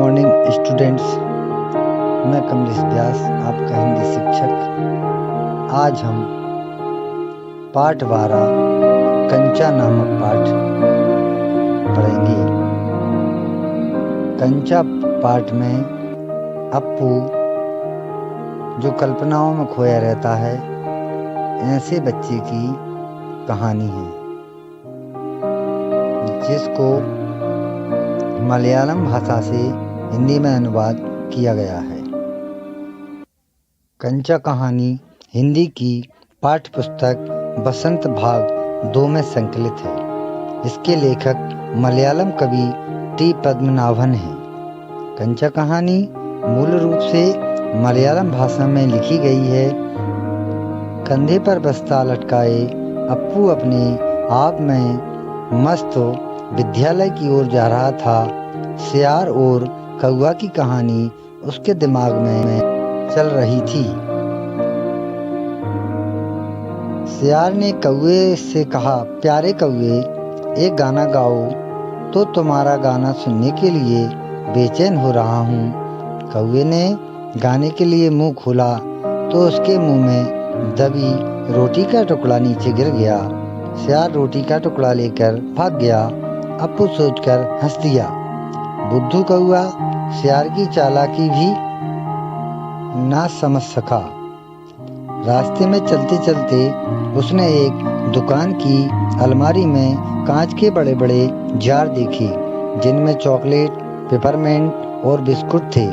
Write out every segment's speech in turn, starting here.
Morning students. मैं कमलेश व्यास, आपका हिंदी शिक्षक। आज हम पाठ 12 कंचा नामक पाठ पढ़ेंगे। कंचा पाठ में अप्पू जो कल्पनाओं में खोया रहता है, ऐसे बच्चे की कहानी है जिसको मलयालम भाषा से हिंदी में अनुवाद किया गया है। कंचा कहानी हिंदी की पाठ्य पुस्तक बसंत भाग 2 में संकलित है। इसके लेखक मलयालम कवि टी पद्मनाभन हैं। कंचा कहानी मूल रूप से मलयालम भाषा में लिखी गई है। कंधे पर बस्ता लटकाए अप्पू अपने आप में मस्त विद्यालय की ओर जा रहा था। सियार और कौआ की कहानी उसके दिमाग में चल रही थी। सियार ने कौए से कहा, प्यारे कौए, एक गाना गाओ तो तुम्हारा गाना सुनने के लिए बेचैन हो रहा हूँ। कौए ने गाने के लिए मुंह खोला तो उसके मुंह में दबी रोटी का टुकड़ा नीचे गिर गया। सियार रोटी का टुकड़ा लेकर भाग गया। अप्पू सोचकर हंस दिया। बुद्धू कौआ सियार की चालाकी भी ना समझ सका। रास्ते में चलते चलते उसने एक दुकान की अलमारी में कांच के बड़े बड़े जार देखे जिनमें चॉकलेट, पेपरमेंट और बिस्कुट थे।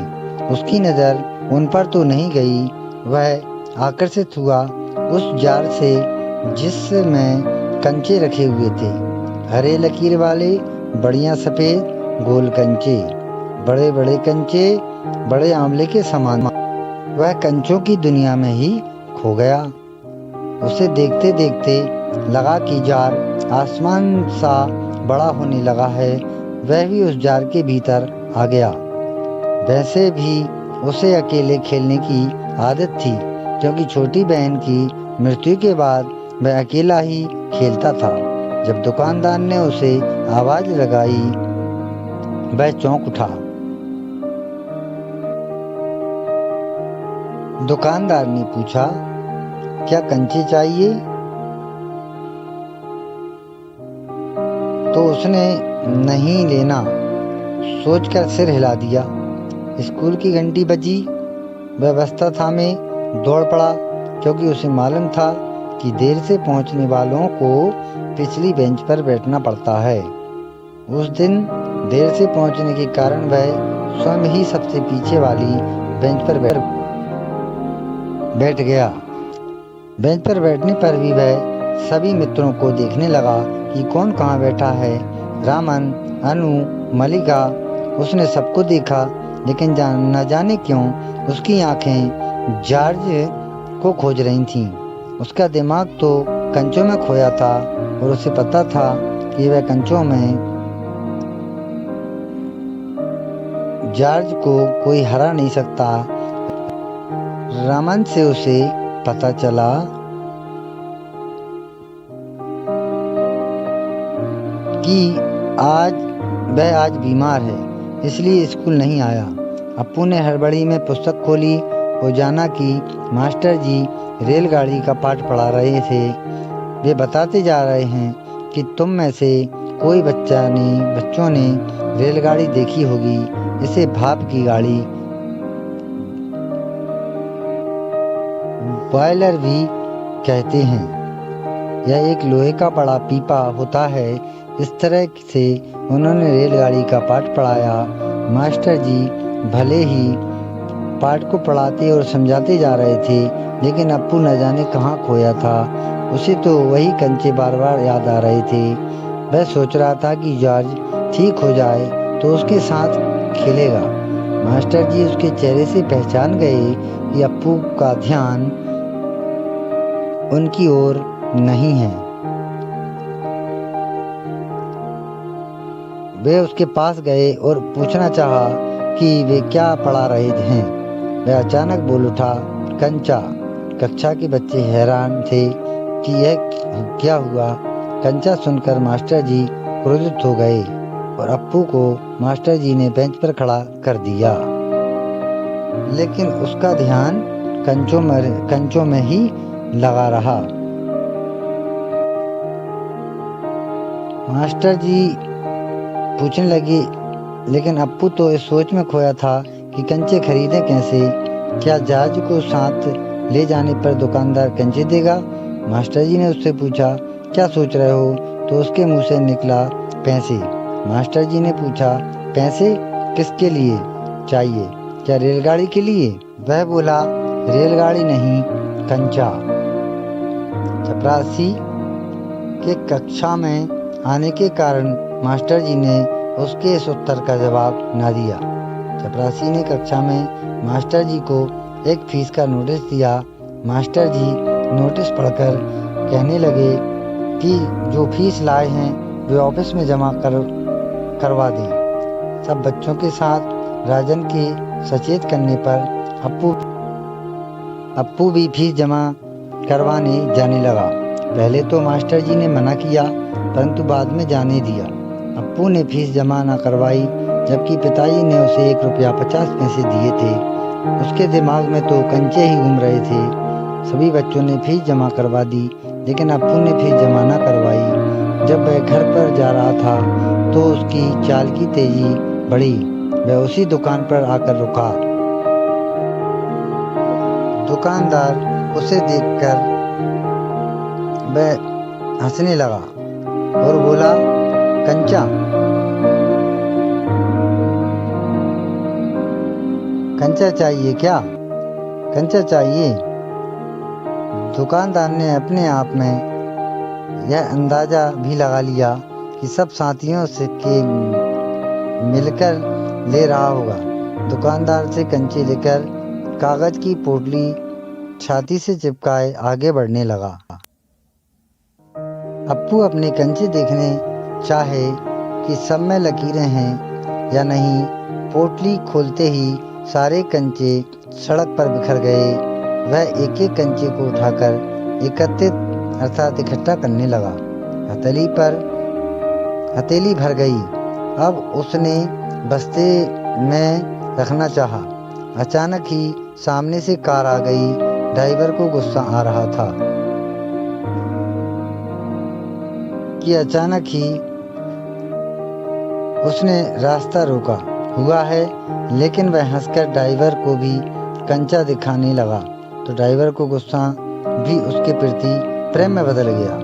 उसकी नज़र उन पर तो नहीं गई। वह आकर्षित हुआ उस जार से जिसमें कंचे रखे हुए थे, हरे लकीर वाले बढ़िया सफ़ेद गोल कंचे, बड़े बड़े कंचे, बड़े आंवले के समान। वह कंचों की दुनिया में ही खो गया। उसे देखते देखते लगा कि जार आसमान सा बड़ा होने लगा है। वह भी उस जार के भीतर आ गया। वैसे भी उसे अकेले खेलने की आदत थी, क्योंकि छोटी बहन की मृत्यु के बाद वह अकेला ही खेलता था। जब दुकानदार ने उसे आवाज लगाई, वह चौंक उठा। दुकानदार ने पूछा, क्या कंचे चाहिए? तो उसने नहीं लेना सोचकर सिर हिला दिया। स्कूल की घंटी बजी। वह बस्ता थामे दौड़ पड़ा, क्योंकि उसे मालूम था कि देर से पहुंचने वालों को पिछली बेंच पर बैठना पड़ता है। उस दिन देर से पहुंचने के कारण वह स्वयं ही सबसे पीछे वाली बेंच पर बैठ गया। बेंच पर बैठने पर भी वह सभी मित्रों को देखने लगा कि कौन कहाँ बैठा है। रामन, अनु, मलिका, उसने सबको देखा, लेकिन न जाने क्यों उसकी आंखें जॉर्ज को खोज रही थीं। उसका दिमाग तो कंचों में खोया था और उसे पता था कि वह कंचों में जॉर्ज को कोई हरा नहीं सकता। रामन से उसे पता चला कि आज बीमार है, इसलिए स्कूल नहीं आया। अप्पू ने हड़बड़ी में पुस्तक खोली और जाना कि मास्टर जी रेलगाड़ी का पाठ पढ़ा रहे थे। वे बताते जा रहे हैं कि तुम में से कोई बच्चों ने रेलगाड़ी देखी होगी। इसे भाप की गाड़ी, बॉयलर भी कहते हैं। यह एक लोहे का बड़ा पीपा होता है। इस तरह से उन्होंने रेलगाड़ी का पाठ पढ़ाया। मास्टर जी भले ही पाठ को पढ़ाते और समझाते जा रहे थे, लेकिन अप्पू न जाने कहाँ खोया था। उसे तो वही कंचे बार बार याद आ रहे थे। वह सोच रहा था कि जॉर्ज ठीक हो जाए तो उसके साथ खेलेगा। मास्टर जी उसके चेहरे से पहचान गए कि अप्पू का ध्यान उनकी ओर नहीं है। वे उसके पास गए और पूछना चाहा कि वे क्या पढ़ा रहे हैं। वह अचानक बोल उठा, कंचा। कक्षा के बच्चे हैरान थे कि यह क्या हुआ। कंचा सुनकर मास्टर जी क्रोधित हो गए और अप्पू को मास्टर जी ने बेंच पर खड़ा कर दिया, लेकिन उसका ध्यान कंचों में ही लगा रहा। मास्टर जी पूछने लगे, लेकिन अप्पू तो इस सोच में खोया था कि कंचे खरीदें कैसे। क्या जहाज को साथ ले जाने पर दुकानदार कंचे देगा? मास्टर जी ने उससे पूछा, क्या सोच रहे हो? तो उसके मुंह से निकला, पैसे। मास्टर जी ने पूछा, पैसे किसके लिए चाहिए? क्या रेलगाड़ी के लिए? वह बोला, रेलगाड़ी नहीं, कंचा। चपरासी के कक्षा में आने के कारण मास्टर जी ने उसके इस उत्तर का जवाब न दिया। चपरासी ने कक्षा में मास्टर जी को एक फीस का नोटिस दिया। मास्टर जी नोटिस पढ़कर कहने लगे कि जो फीस लाए हैं वे ऑफिस में जमा करवा दें। सब बच्चों के साथ राजन के सचेत करने पर अप्पू भी फीस जमा करवाने जाने लगा। पहले तो मास्टर जी ने मना किया, परंतु बाद में जाने दिया। अप्पू ने फीस जमा न करवाई, जबकि पिताजी ने उसे 1 रुपया 50 पैसे दिए थे। उसके दिमाग में तो कंचे ही घूम रहे थे। सभी बच्चों ने फीस जमा करवा दी, लेकिन अप्पू ने फीस जमा न करवाई। जब वह घर पर जा रहा था तो उसकी चाल की तेजी बढ़ी। वह उसी दुकान पर आकर रुका। दुकानदार उसे देखकर वह हंसने लगा और बोला, कंचा चाहिए क्या? कंचा चाहिए? दुकानदार ने अपने आप में यह अंदाजा भी लगा लिया कि सब साथियों से मिलकर ले रहा होगा। दुकानदार से कंचे लेकर कागज की पोटली छाती से चिपकाए आगे बढ़ने लगा। अप्पू अपने कंचे देखने चाहे कि सब में लकीरें हैं या नहीं। पोटली खोलते ही सारे कंचे सड़क पर बिखर गए। वह एक एक कंचे को उठाकर इकट्ठा करने लगा। हथेली भर गई। अब उसने बस्ते में रखना चाहा। अचानक ही सामने से कार आ गई। ड्राइवर को गुस्सा आ रहा था कि अचानक ही उसने रास्ता रोका हुआ है, लेकिन वह हंसकर ड्राइवर को भी कंचा दिखाने लगा तो ड्राइवर को गुस्सा भी उसके प्रति प्रेम में बदल गया।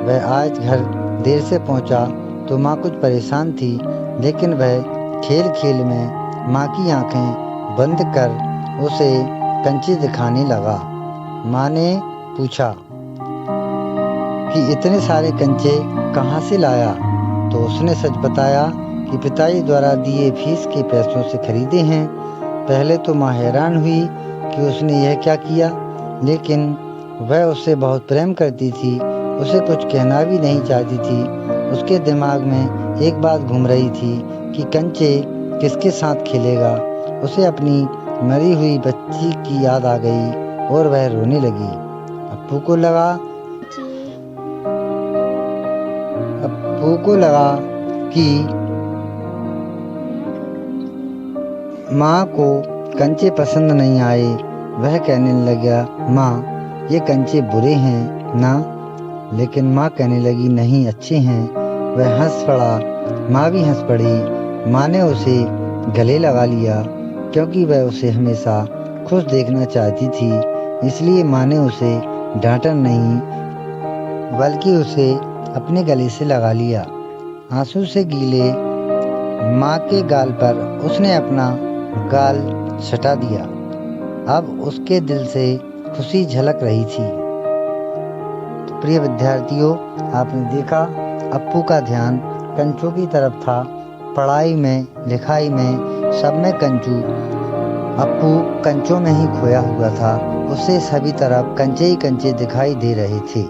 वह आज घर देर से पहुंचा तो माँ कुछ परेशान थी, लेकिन वह खेल खेल में माँ की आंखें बंद कर उसे कंचे दिखाने लगा। माँ ने पूछा कि इतने सारे कंचे कहाँ से लाया? तो उसने सच बताया कि पिताजी द्वारा दिए फीस के पैसों से खरीदे हैं। पहले तो माँ हैरान हुई कि उसने यह क्या किया, लेकिन वह उससे बहुत प्रेम करती थी, उसे कुछ कहना भी नहीं चाहती थी। उसके दिमाग में एक बात घूम रही थी कि कंचे किसके साथ खेलेगा। उसे अपनी मरी हुई बच्ची की याद आ गई और वह रोने लगी। अप्पू को लगा कि माँ को कंचे पसंद नहीं आए। वह कहने लगा, माँ ये कंचे बुरे हैं ना? लेकिन माँ कहने लगी, नहीं अच्छे हैं। वह हंस पड़ा। माँ भी हंस पड़ी। माँ ने उसे गले लगा लिया क्योंकि वह उसे हमेशा खुश देखना चाहती थी। इसलिए माँ ने उसे डांटा नहीं, बल्कि उसे अपने गले से लगा लिया। आंसू से गीले माँ के गाल पर उसने अपना गाल सटा दिया। अब उसके दिल से खुशी झलक रही थी। तो प्रिय विद्यार्थियों, आपने देखा अप्पू का ध्यान कंचों की तरफ था। पढ़ाई में, लिखाई में, सब में कंचू। अप्पू कंचों में ही खोया हुआ था। उसे सभी तरफ कंचे ही कंचे दिखाई दे रहे थे।